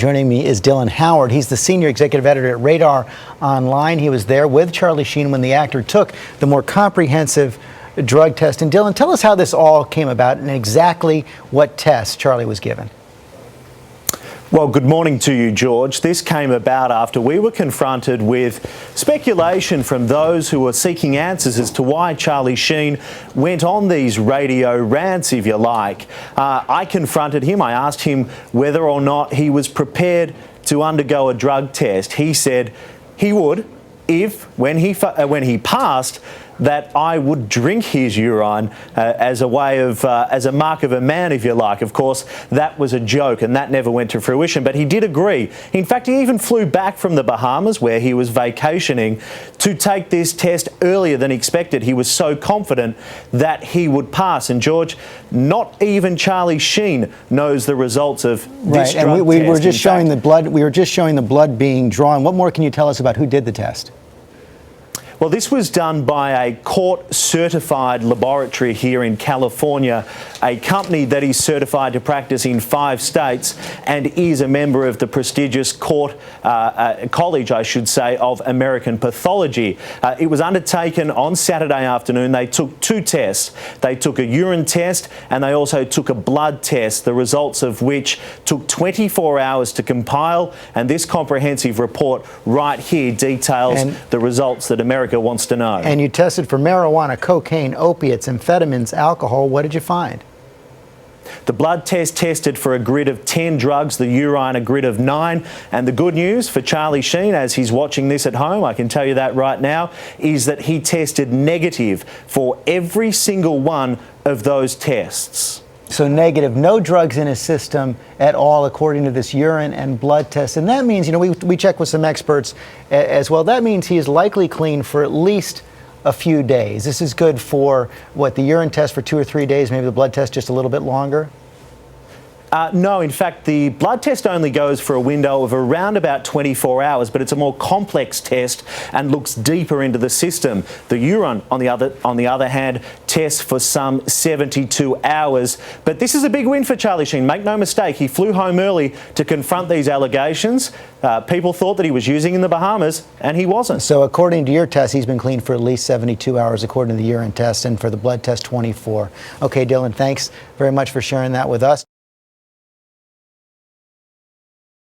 Joining me is Dylan Howard. He's the senior executive editor at Radar Online. He was there with Charlie Sheen when the actor took the more comprehensive drug test. And Dylan, tell us how this all came about and exactly what test Charlie was given. Well, good morning to you, George. This came about after we were confronted with speculation from those who were seeking answers as to why Charlie Sheen went on these radio rants, if you like. I confronted him. I asked him whether or not he was prepared to undergo a drug test. He said he would if, when he passed, that I would drink his urine as a way of, as a mark of a man, if you like. Of course, that was a joke and that never went to fruition, but he did agree. In fact, he even flew back from the Bahamas, where he was vacationing, to take this test earlier than expected. He was so confident that he would pass. And George, not even Charlie Sheen knows the results of this drug test. We were just showing the blood. We were just showing the blood being drawn. What more can you tell us about who did the test? Well, this was done by a court-certified laboratory here in California, a company that is certified to practice in 5 states and is a member of the prestigious college, I should say, of American pathology. It was undertaken on Saturday afternoon. They took 2 tests. They took a urine test and they also took a blood test, the results of which took 24 hours to compile. And this comprehensive report right here details the results that America wants to know. And you tested for marijuana, cocaine, opiates, amphetamines, alcohol. What did you find? The blood test tested for a grid of 10 drugs, the urine a grid of 9. And the good news for Charlie Sheen, as he's watching this at home, I can tell you that right now, is that he tested negative for every single one of those tests. So negative, no drugs in his system at all, according to this urine and blood test. And that means, you know, we checked with some experts as well. That means he is likely clean for at least a few days. This is good for, what, the urine test for 2 or 3 days, maybe the blood test just a little bit longer? No, in fact, the blood test only goes for a window of around about 24 hours, but it's a more complex test and looks deeper into the system. The urine, on the other hand, tests for some 72 hours. But this is a big win for Charlie Sheen. Make no mistake, he flew home early to confront these allegations. People thought that he was using in the Bahamas, and he wasn't. So according to your test, he's been clean for at least 72 hours, according to the urine test, and for the blood test, 24. Okay, Dylan, thanks very much for sharing that with us.